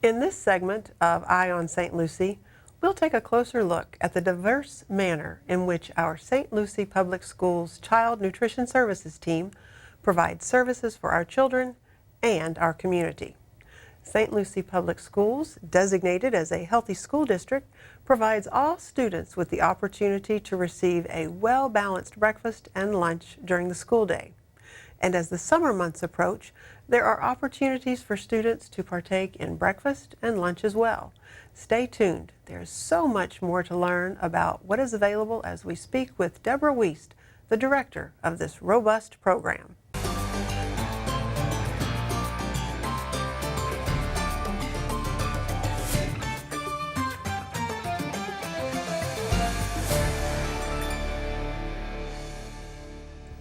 In this segment of Eye on St. Lucie, we'll take a closer look at the diverse manner in which our St. Lucie Public Schools Child Nutrition Services team provides services for our children and our community. St. Lucie Public Schools, designated as a healthy school district, provides all students with the opportunity to receive a well-balanced breakfast and lunch during the school day. And as the summer months approach, there are opportunities for students to partake in breakfast and lunch as well. Stay tuned. There's so much more to learn about what is available as we speak with Deborah Wuest, the director of this robust program.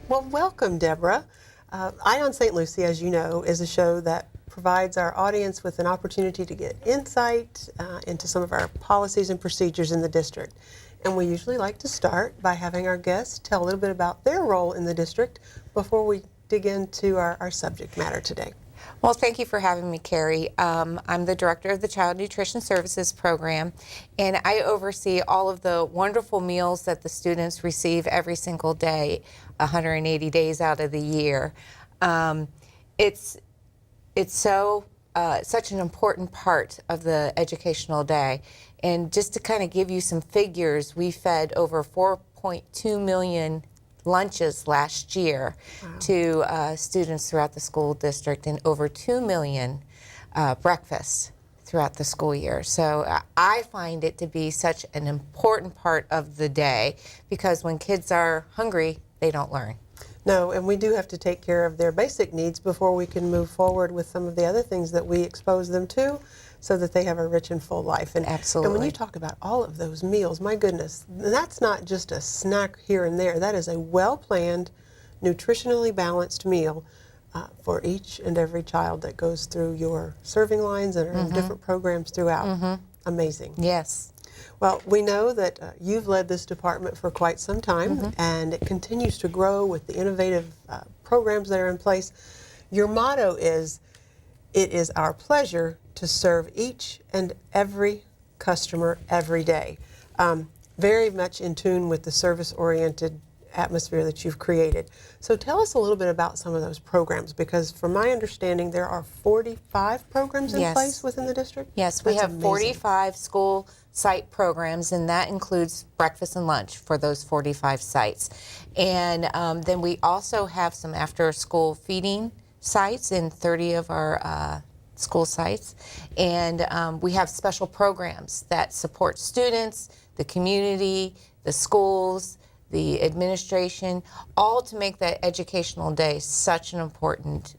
Well, welcome, Deborah. Eye on St. Lucie, as you know, is a show that provides our audience with an opportunity to get insight into some of our policies and procedures in the district. And we usually like to start by having our guests tell a little bit about their role in the district before we dig into our subject matter today. Well, thank you for having me, Carrie. I'm the director of the Child Nutrition Services Program, and I oversee all of the wonderful meals that the students receive every single day, 180 days out of the year. It's such an important part of the educational day. And just to kind of give you some figures, we fed over 4.2 million lunches last year. Wow. To students throughout the school district, and over 2 million breakfasts throughout the school year. So I find it to be such an important part of the day, because when kids are hungry, they don't learn. No, and we do have to take care of their basic needs before we can move forward with some of the other things that we expose them to, so that they have a rich and full life. And, absolutely. And when you talk about all of those meals, my goodness, that's not just a snack here and there. That is a well-planned, nutritionally balanced meal for each and every child that goes through your serving lines and our different programs throughout. Amazing. Yes. Well, we know that you've led this department for quite some time, and it continues to grow with the innovative programs that are in place. Your motto is, "It is our pleasure to serve each and every customer every day." Very much in tune with the service-oriented atmosphere that you've created. So tell us a little bit about some of those programs, because from my understanding, there are 45 programs in place within the district? Yes, we have 45 school site programs, and that includes breakfast and lunch for those 45 sites. And then we also have some after-school feeding sites in 30 of our school sites. And we have special programs that support students, the community, the schools, the administration, all to make that educational day such an important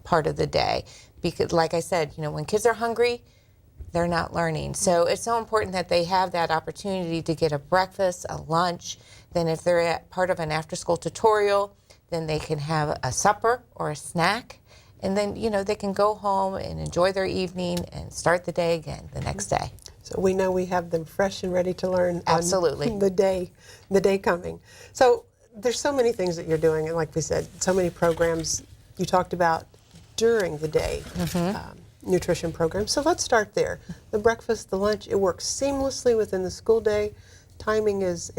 part of the day. Because like I said, you know, when kids are hungry, they're not learning. So it's so important that they have that opportunity to get a breakfast, a lunch. Then if they're part of an after-school tutorial, then they can have a supper or a snack. And then, you know, they can go home and enjoy their evening and start the day again the next day. So we know we have them fresh and ready to learn. Absolutely. On the day coming. So there's so many things that you're doing, and like we said, so many programs you talked about during the day, nutrition programs. So let's start there. The breakfast, the lunch, it works seamlessly within the school day. Timing is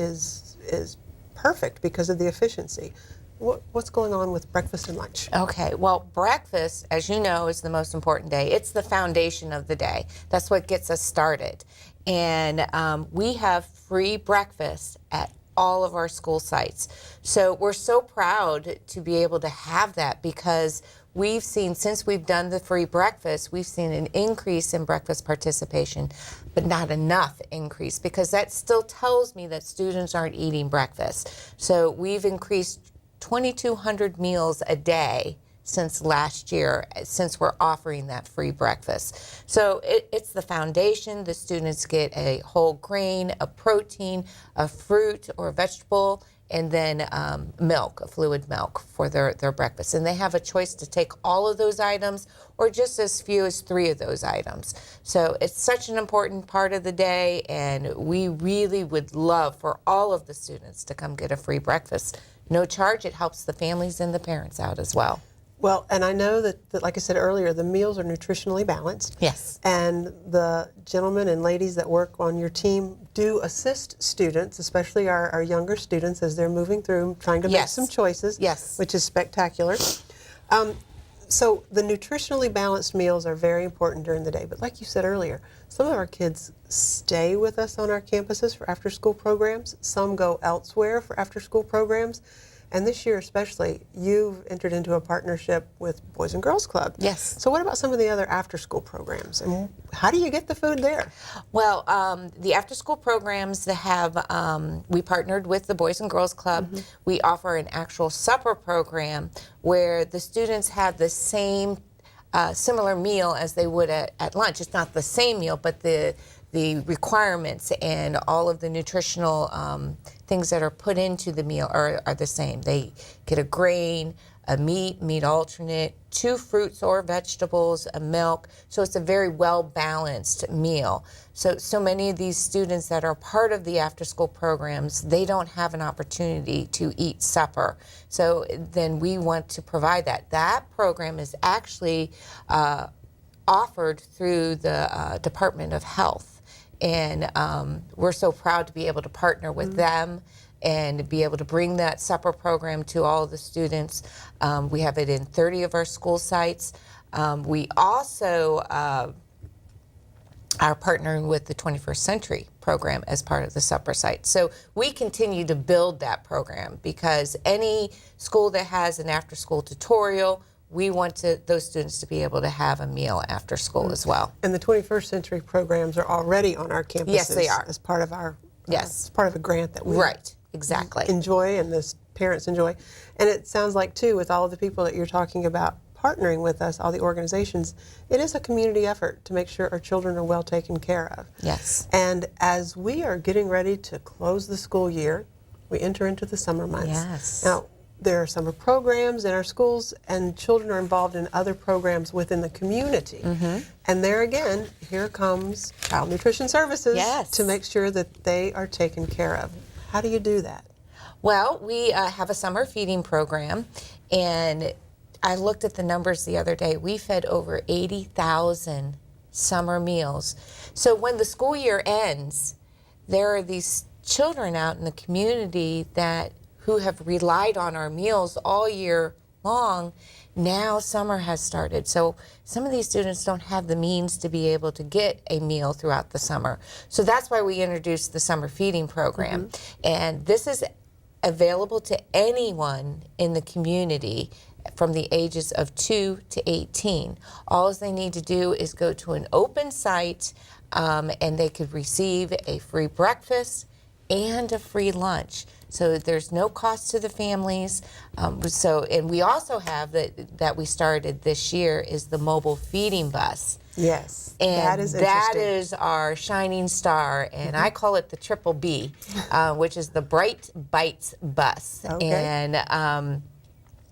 perfect because of the efficiency. What's going on with breakfast and lunch? Okay, well, breakfast, as you know, is the most important day. It's the foundation of the day. That's what gets us started. And we have free breakfast at all of our school sites. So we're so proud to be able to have that, because we've seen, since we've done the free breakfast, we've seen an increase in breakfast participation, but not enough increase, because that still tells me that students aren't eating breakfast. So we've increased 2,200 meals a day since last year, since we're offering that free breakfast. So it's the foundation. The students get a whole grain, a protein, a fruit or a vegetable, and then milk, a fluid milk for their breakfast. And they have a choice to take all of those items or just as few as 3 of those items. So it's such an important part of the day, and we really would love for all of the students to come get a free breakfast. No charge. It helps the families and the parents out as well. Well, and I know that, like I said earlier, the meals are nutritionally balanced. Yes. And the gentlemen and ladies that work on your team do assist students, especially our younger students, as they're moving through, trying to make Yes. some choices, Yes. which is spectacular. So the nutritionally balanced meals are very important during the day. But like you said earlier, some of our kids stay with us on our campuses for after-school programs. Some go elsewhere for after-school programs. And this year especially, you've entered into a partnership with Boys and Girls Club. Yes. So what about some of the other after-school programs? And how do you get the food there? Well, the after-school programs that have, we partnered with the Boys and Girls Club. We offer an actual supper program where the students have the same similar meal as they would at lunch. It's not the same meal, but the requirements and all of the nutritional things that are put into the meal are the same. They get a grain, a meat alternate, 2 fruits or vegetables, a milk. So it's a very well-balanced meal. So many of these students that are part of the after-school programs, they don't have an opportunity to eat supper. So then we want to provide that. That program is actually offered through the Department of Health. And we're so proud to be able to partner with them and be able to bring that supper program to all of the students. We have it in 30 of our school sites. We also are partnering with the 21st Century program as part of the supper site. So we continue to build that program because any school that has an after-school tutorial, we want those students to be able to have a meal after school as well. And the 21st Century programs are already on our campuses. Yes, they are. As part of our, Yes. as part of a grant that we Right, exactly. enjoy and the parents enjoy. And it sounds like, too, with all of the people that you're talking about partnering with us, all the organizations, it is a community effort to make sure our children are well taken care of. Yes. And as we are getting ready to close the school year, we enter into the summer months. Yes. Now, there are summer programs in our schools, and children are involved in other programs within the community. And there again, here comes Child Nutrition Services Yes. to make sure that they are taken care of. How do you do that? Well, we have a summer feeding program, and I looked at the numbers the other day. We fed over 80,000 summer meals. So when the school year ends, there are these children out in the community who have relied on our meals all year long. Now summer has started. So some of these students don't have the means to be able to get a meal throughout the summer. So that's why we introduced the summer feeding program. And this is available to anyone in the community from the ages of 2 to 18. All they need to do is go to an open site and they could receive a free breakfast and a free lunch. So there's no cost to the families. And we also have that we started this year is the mobile feeding bus. Yes, And that is that interesting. is our shining star, and I call it the triple B, which is the Bright Bites bus. Okay. And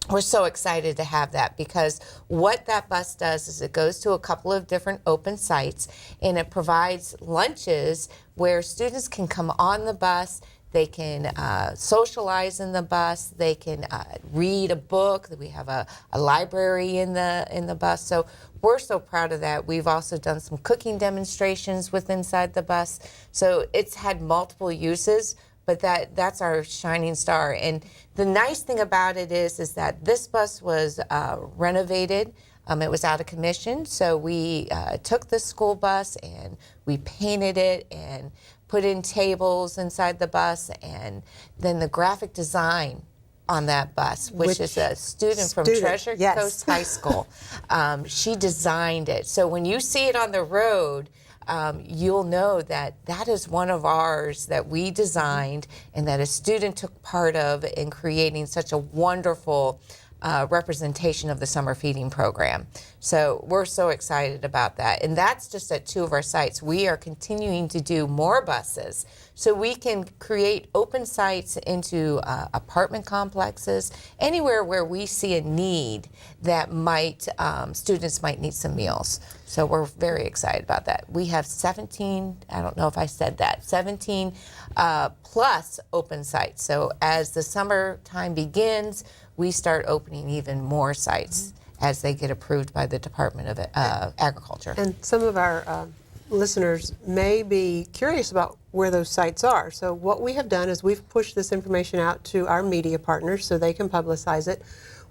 we're so excited to have that because what that bus does is it goes to a couple of different open sites and it provides lunches where students can come on the bus. They can socialize in the bus. They can read a book. We have a library in the bus. So we're so proud of that. We've also done some cooking demonstrations with inside the bus. So it's had multiple uses, but that's our shining star. And the nice thing about it is that this bus was renovated. It was out of commission, so we took the school bus and we painted it and put in tables inside the bus, and then the graphic design on that bus, which is a student from Treasure yes. Coast High School. She designed it. So when you see it on the road, you'll know that is one of ours that we designed and that a student took part of in creating such a wonderful representation of the summer feeding program. So we're so excited about that. And that's just at 2 of our sites. We are continuing to do more buses so we can create open sites into apartment complexes, anywhere where we see a need that students might need some meals. So we're very excited about that. We have 17, I don't know if I said that, 17 plus open sites. So as the summertime begins, we start opening even more sites as they get approved by the Department of Agriculture. And some of our listeners may be curious about where those sites are. So what we have done is we've pushed this information out to our media partners so they can publicize it.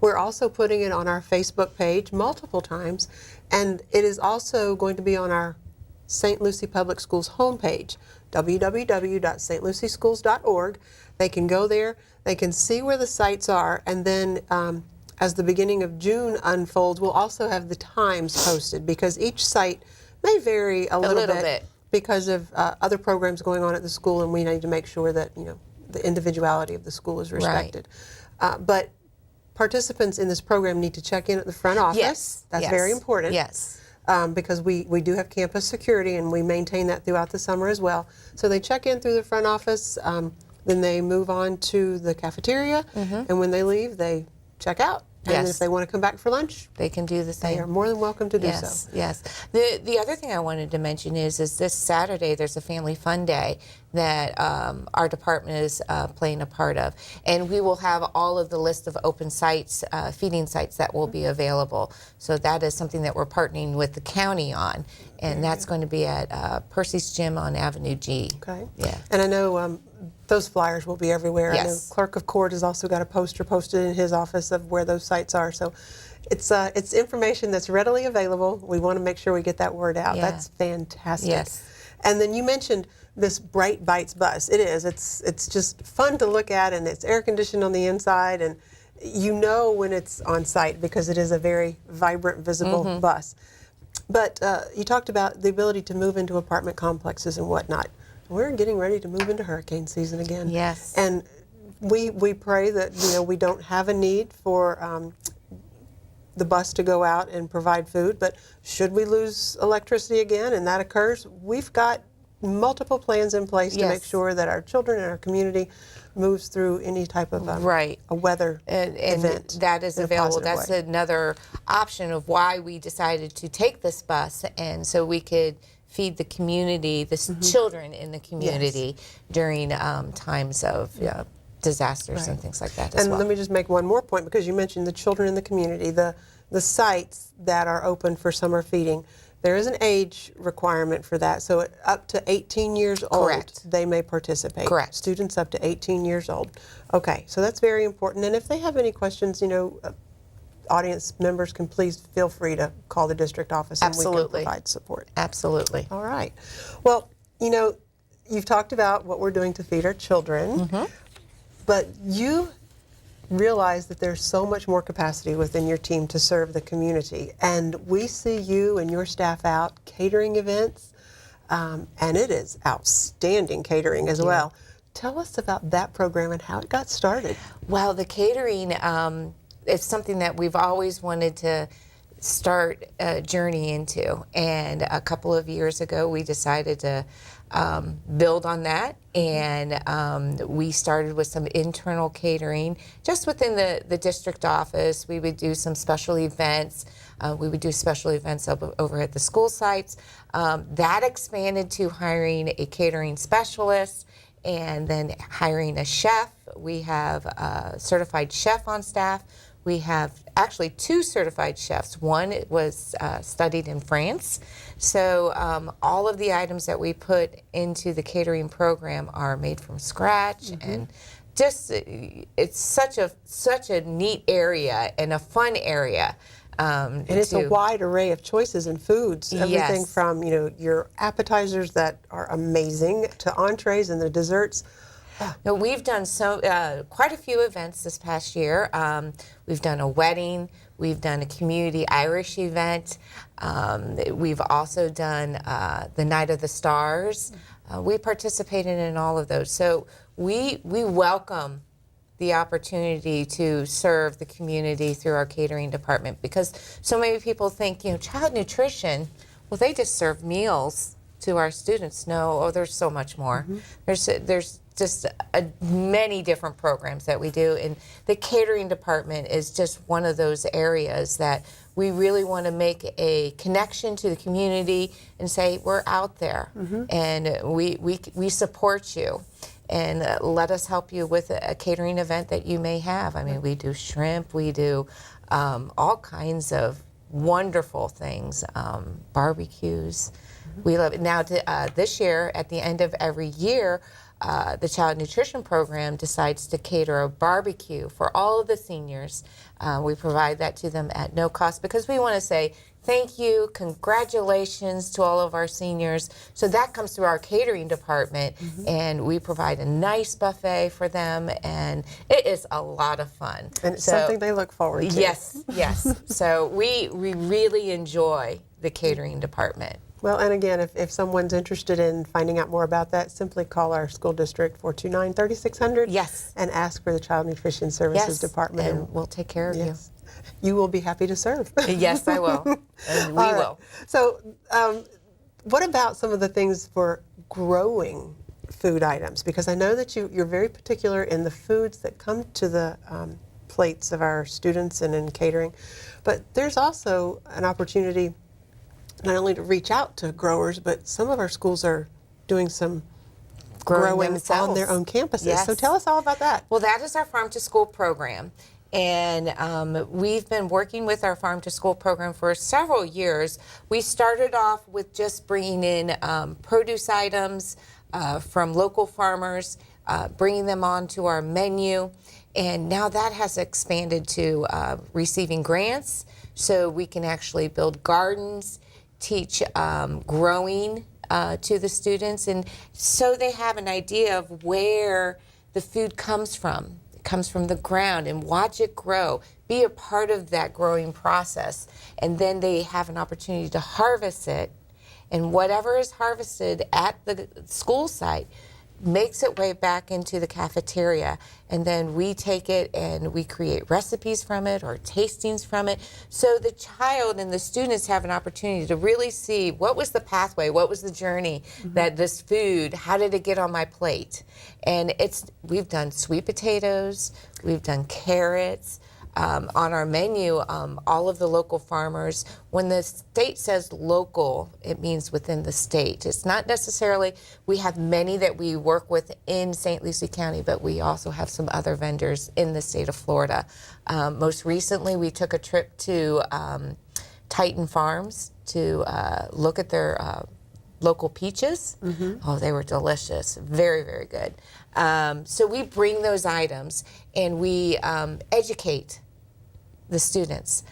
We're also putting it on our Facebook page multiple times, and it is also going to be on our St. Lucie Public Schools homepage, www.stlucieschools.org. They can go there, they can see where the sites are, and then as the beginning of June unfolds, we'll also have the times posted, because each site may vary a little bit because of other programs going on at the school, and we need to make sure that the individuality of the school is respected. But participants in this program need to check in at the front office. Yes. That's very important. Yes. Because we do have campus security, and we maintain that throughout the summer as well. So they check in through the front office, then they move on to the cafeteria, and when they leave, they check out. And if they want to come back for lunch, they can do the same. They are more than welcome to do so. Yes. The other thing I wanted to mention is this Saturday there's a Family Fun Day that our department is playing a part of, and we will have all of the list of open sites, feeding sites that will be available. So that is something that we're partnering with the county on, and that's going to be at Percy's Gym on Avenue G. Okay. Yeah. And I know those flyers will be everywhere. Yes. I know Clerk of Court has also got a poster posted in his office of where those sites are. So it's information that's readily available. We want to make sure we get that word out. Yeah. That's fantastic. Yes. And then you mentioned this Bright Bites bus. It is. It's just fun to look at, and it's air conditioned on the inside, and you know when it's on site because it is a very vibrant, visible bus. But you talked about the ability to move into apartment complexes and whatnot. We're getting ready to move into hurricane season again. Yes. And we pray that we don't have a need for the bus to go out and provide food, but should we lose electricity again and that occurs, we've got multiple plans in place to make sure that our children and our community moves through any type of a weather event. That is available. That's another option of why we decided to take this bus, and so we could feed the community, the children in the community during times of disasters and things like that as well. And let me just make one more point, because you mentioned the children in the community, the sites that are open for summer feeding. There is an age requirement for that, so up to 18 years old, they may participate. Correct. Students up to 18 years old. Okay, so that's very important. And if they have any questions, audience members can please feel free to call the district office, and we can provide support. Absolutely. All right. Well, you've talked about what we're doing to feed our children, but you realize that there's so much more capacity within your team to serve the community, and we see you and your staff out catering events, and it is outstanding catering as well. Tell us about that program and how it got started. Well, the catering, it's something that we've always wanted to start a journey into, and a couple of years ago we decided to build on that, and we started with some internal catering just within the district office. We would do some special events. We would do special events over at the school sites. That expanded to hiring a catering specialist and then hiring a chef. We have a certified chef on staff. We have actually 2 certified chefs. One was studied in France. So all of the items that we put into the catering program are made from scratch, and just it's such a neat area and a fun area. And it's a wide array of choices in foods. Everything from your appetizers that are amazing to entrees and the desserts. No, we've done quite a few events this past year. We've done a wedding. We've done a community Irish event. We've also done the Night of the Stars. We participated in all of those. So we welcome the opportunity to serve the community through our catering department, because so many people think, child nutrition, well, they just serve meals to our students. No, there's so much more. There's just many different programs that we do, and the catering department is just one of those areas that We really want to make a connection to the community and say, we're out there and we support you. And let us help you with a catering event that you may have. I mean, we do shrimp, we do all kinds of wonderful things, barbecues. We love it. Now, this year, at the end of every year, the Child Nutrition Program decides to cater a barbecue for all of the seniors. We provide that to them at no cost because we want to say thank you, congratulations to all of our seniors. So that comes through our catering department, and we provide a nice buffet for them, and it is a lot of fun. And it's something they look forward to. Yes, yes. So we really enjoy the catering department. Well, and again, if someone's interested in finding out more about that, simply call our school district 429-3600. Yes. And ask for the Child Nutrition Services Department. And we'll take care of you. You will be happy to serve. Yes, I will. And we will. So what about some of the things for growing food items? Because I know that you're very particular in the foods that come to the plates of our students and in catering. But there's also an opportunity not only to reach out to growers, but some of our schools are doing some growing themselves on their own campuses. Yes. So tell us all about that. Well, that is our Farm to School program. And we've been working with our Farm to School program for several years. We started off with just bringing in produce items from local farmers, bringing them onto our menu. And now that has expanded to receiving grants so we can actually build gardens, teach growing to the students, and so they have an idea of where the food comes from. It comes from the ground, and watch it grow. Be a part of that growing process, and then they have an opportunity to harvest it, and whatever is harvested at the school site makes its way back into the cafeteria, and then we take it and we create recipes from it or tastings from it, so the child and the students have an opportunity to really see what was the pathway, what was the journey that this food, how did it get on my plate. And we've done sweet potatoes, we've done carrots. On our menu, all of the local farmers, when the state says local, it means within the state. It's not necessarily, we have many that we work with in St. Lucie County, but we also have some other vendors in the state of Florida. Most recently, we took a trip to Titan Farms to look at their local peaches. Oh, they were delicious. Very, very good. So we bring those items and we educate the students.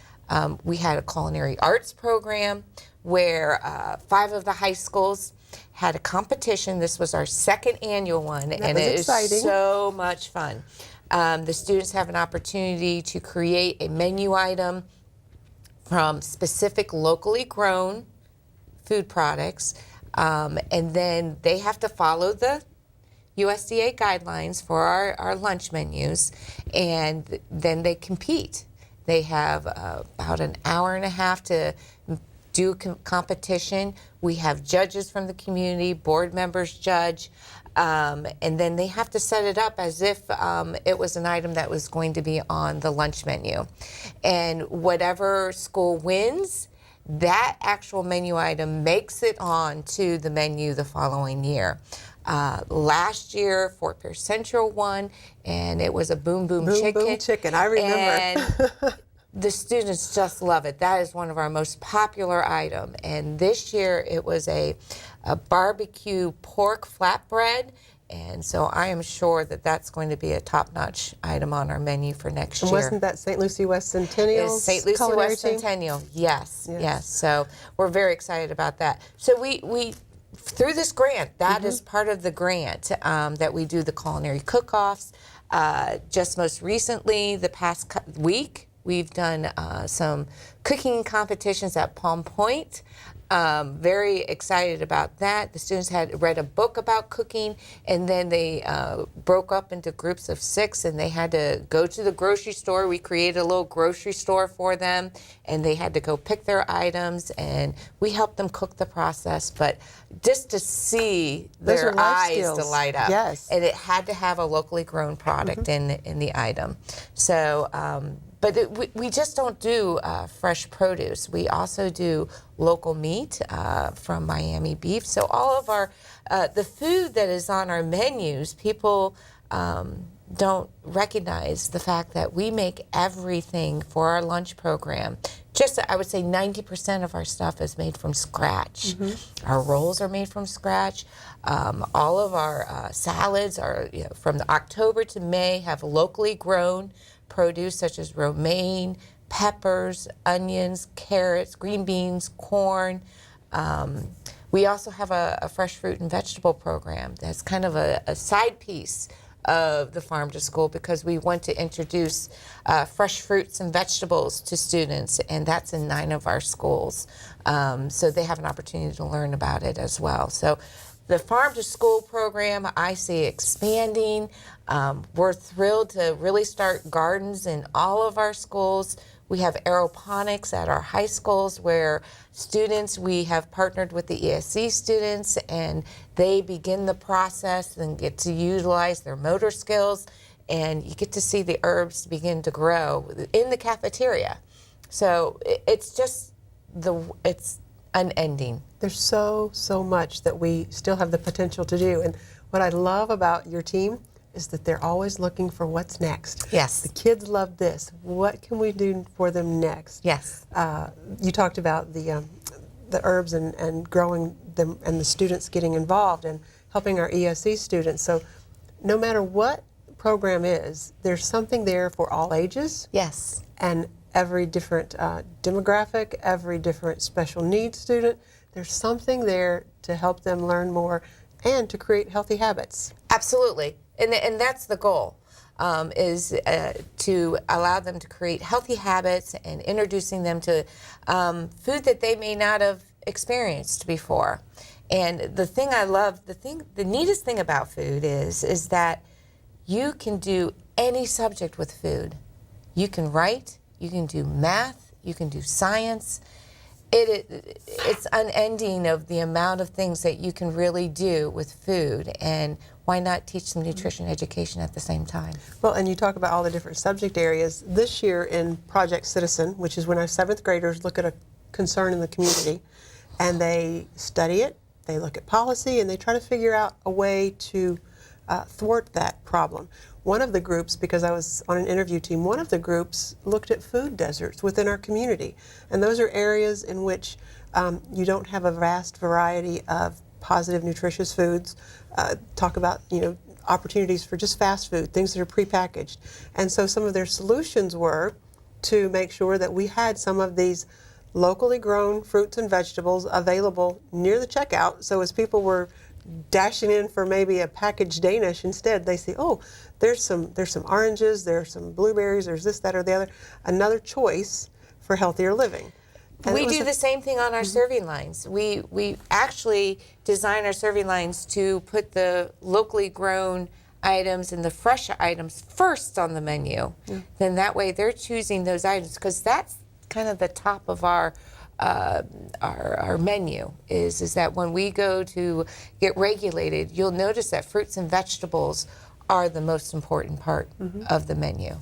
We had a culinary arts program where 5 of the high schools had a competition. This was our 2nd annual one, and it is so much fun. The students have an opportunity to create a menu item from specific locally grown food products, and then they have to follow the USDA guidelines for our lunch menus, and then they compete. They have about an hour and a half to do competition. We have judges from the community, board members judge, and then they have to set it up as if it was an item that was going to be on the lunch menu. And whatever school wins, that actual menu item makes it on to the menu the following year. Last year, Fort Pierce Central won, and it was a boom chicken. Boom chicken, I remember. And the students just love it. That is one of our most popular items. And this year, it was a barbecue pork flatbread. And so I am sure that that's going to be a top-notch item on our menu for next year. Wasn't that St. Lucie West Centennial's St. Lucie culinary West team? Centennial, yes. So we're very excited about that. So we through this grant, that is part of the grant that we do the culinary cook-offs. Just most recently, the past week, we've done some cooking competitions at Palm Point. Very excited about that. The students had read a book about cooking, and then they broke up into groups of 6, and they had to go to the grocery store. We created a little grocery store for them, and they had to go pick their items, and we helped them cook the process. But just to see their eyes to light up. Yes. And it had to have a locally grown product in the item. So But we just don't do fresh produce. We also do local meat from Miami beef. So all of our, the food that is on our menus, people don't recognize the fact that we make everything for our lunch program. Just, I would say 90% of our stuff is made from scratch. Our rolls are made from scratch. All of our salads are, from October to May, have locally grown produce such as romaine, peppers, onions, carrots, green beans, corn. We also have a fresh fruit and vegetable program that's kind of a side piece of the Farm to School, because we want to introduce fresh fruits and vegetables to students, and that's in 9 of our schools. So they have an opportunity to learn about it as well. So the Farm to School program, I see expanding. We're thrilled to really start gardens in all of our schools. We have aeroponics at our high schools where students, we have partnered with the ESC students, and they begin the process and get to utilize their motor skills, and you get to see the herbs begin to grow in the cafeteria. So it's just, it's unending. There's so much that we still have the potential to do. And what I love about your team is that they're always looking for what's next. Yes. The kids love this. What can we do for them next? Yes. You talked about the herbs and growing them, and the students getting involved and helping our ESC students. So no matter what program is, there's something there for all ages. Yes. And every different demographic, every different special needs student. There's something there to help them learn more and to create healthy habits. Absolutely. And that's the goal, is to allow them to create healthy habits and introducing them to food that they may not have experienced before. And the thing I love, the neatest thing about food is that you can do any subject with food. You can write, you can do math, you can do science. It's unending of the amount of things that you can really do with food, and why not teach them nutrition education at the same time? Well, and you talk about all the different subject areas. This year in Project Citizen, which is when our 7th graders look at a concern in the community, and they study it, they look at policy, and they try to figure out a way to thwart that problem. One of the groups, because I was on an interview team, one of the groups looked at food deserts within our community. And those are areas in which you don't have a vast variety of positive, nutritious foods. Talk about, opportunities for just fast food, things that are prepackaged. And so some of their solutions were to make sure that we had some of these locally grown fruits and vegetables available near the checkout. So as people were dashing in for maybe a packaged Danish, instead they see, oh, there's some oranges, there's some blueberries, there's this, that, or the other. Another choice for healthier living. And we do the same thing on our serving lines. We actually design our serving lines to put the locally grown items and the fresh items first on the menu. Then that way they're choosing those items, because that's kind of the top of our menu is that when we go to get regulated, you'll notice that fruits and vegetables are the most important part of the menu.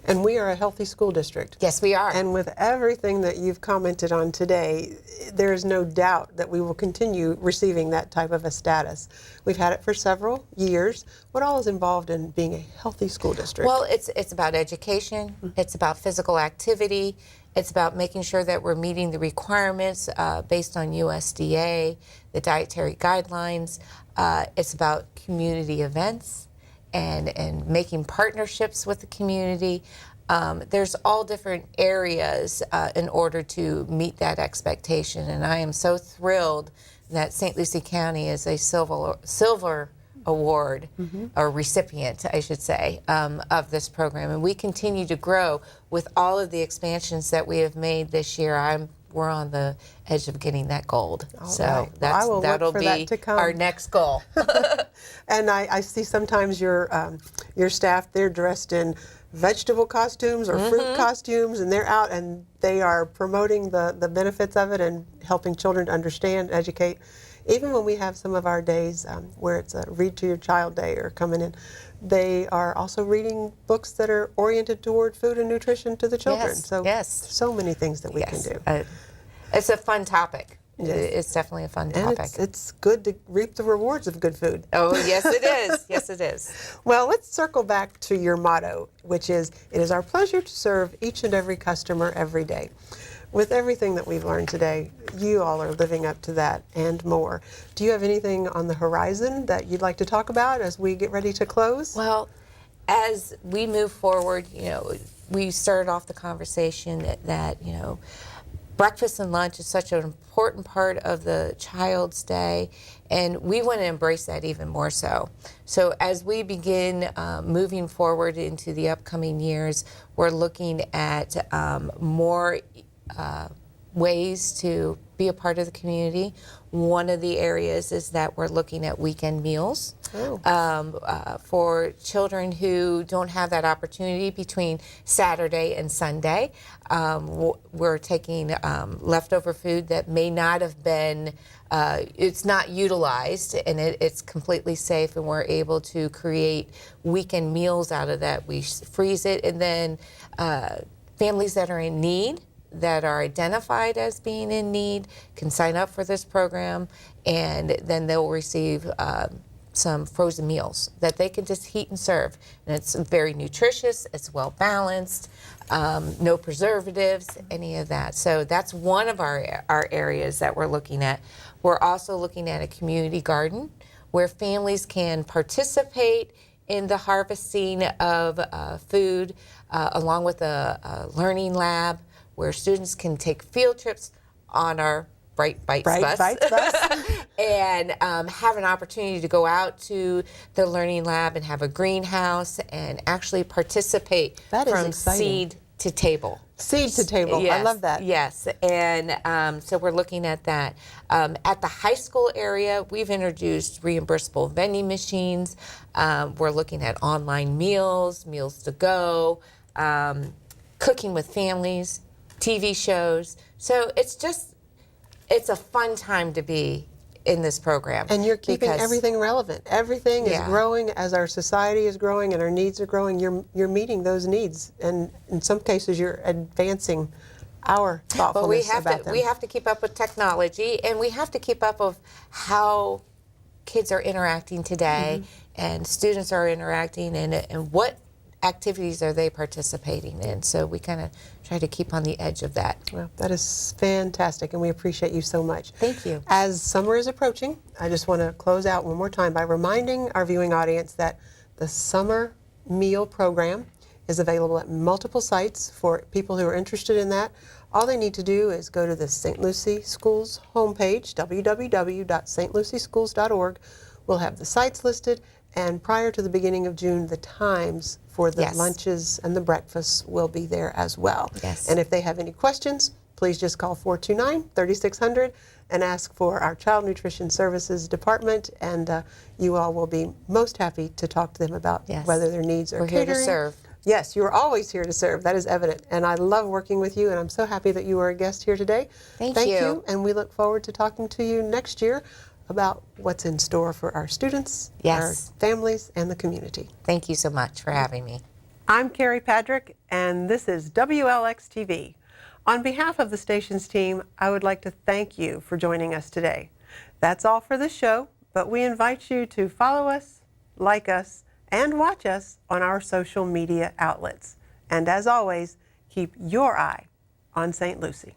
And we are a healthy school district. Yes, we are. And with everything that you've commented on today, there is no doubt that we will continue receiving that type of a status. We've had it for several years. What all is involved in being a healthy school district? Well, it's about education. It's about physical activity. It's about making sure that we're meeting the requirements based on USDA, the dietary guidelines. It's about community events and making partnerships with the community. There's all different areas in order to meet that expectation. And I am so thrilled that St. Lucie County is a silver award, or recipient, I should say, of this program. And we continue to grow with all of the expansions that we have made this year. We're on the edge of getting that gold. All so right. Well, that'll be that to come. our next goal. And I see sometimes your staff, they're dressed in vegetable costumes or fruit costumes, and they're out and they are promoting the benefits of it and helping children to understand, educate. Even when we have some of our days where it's a read to your child day or coming in, they are also reading books that are oriented toward food and nutrition to the children. Yes, So, yes. so many things that we can do. It's a fun topic. Yes. It's definitely a fun And topic. it's good to reap the rewards of good food. Oh, yes, it is. Yes, it is. Well, let's circle back to your motto, which is, it is our pleasure to serve each and every customer every day. With everything that we've learned today, you all are living up to that and more. Do you have anything on the horizon that you'd like to talk about as we get ready to close? Well, as we move forward, we started off the conversation that breakfast and lunch is such an important part of the child's day, and we want to embrace that even more so. So as we begin moving forward into the upcoming years, we're looking at more ways to be a part of the community. One of the areas is that we're looking at weekend meals for children who don't have that opportunity between Saturday and Sunday. We're taking leftover food that may not have been, it's not utilized, and it's completely safe, and we're able to create weekend meals out of that. We freeze it, and then families that are in need, that are identified as being in need, can sign up for this program, and then they'll receive some frozen meals that they can just heat and serve. And it's very nutritious, it's well balanced, no preservatives, any of that. So that's one of our areas that we're looking at. We're also looking at a community garden where families can participate in the harvesting of food, along with a learning lab, where students can take field trips on our Bright Bites bus, and have an opportunity to go out to the learning lab and have a greenhouse and actually participate from seed to table. Seed to table, yes, I love that. Yes, and so we're looking at that. At the high school area, we've introduced reimbursable vending machines. We're looking at online meals to go, cooking with families, TV shows. So it's a fun time to be in this program. And you're keeping everything relevant. Everything is growing as our society is growing and our needs are growing. You're meeting those needs, and in some cases you're advancing our thoughtfulness about them. We have to keep up with technology, and we have to keep up with how kids are interacting today, and students are interacting, and what activities are they participating in. So we kind of try to keep on the edge of that. Well, that is fantastic, and we appreciate you so much. Thank you. As summer is approaching, I just want to close out one more time by reminding our viewing audience that the summer meal program is available at multiple sites for people who are interested in that. All they need to do is go to the St. Lucie Schools homepage, www.stlucieschools.org. We'll have the sites listed, and prior to the beginning of June, the times for the lunches and the breakfasts will be there as well. Yes. And if they have any questions, please just call 429-3600 and ask for our Child Nutrition Services Department, and you all will be most happy to talk to them about whether their needs are catering. We're here to serve. Yes, you're always here to serve. That is evident. And I love working with you, and I'm so happy that you were a guest here today. Thank you. you. And we look forward to talking to you next year about what's in store for our students, our families, and the community. Thank you so much for having me. I'm Carrie Patrick, and this is WLX TV. On behalf of the station's team, I would like to thank you for joining us today. That's all for this show, but we invite you to follow us, like us, and watch us on our social media outlets. And as always, keep your eye on St. Lucie.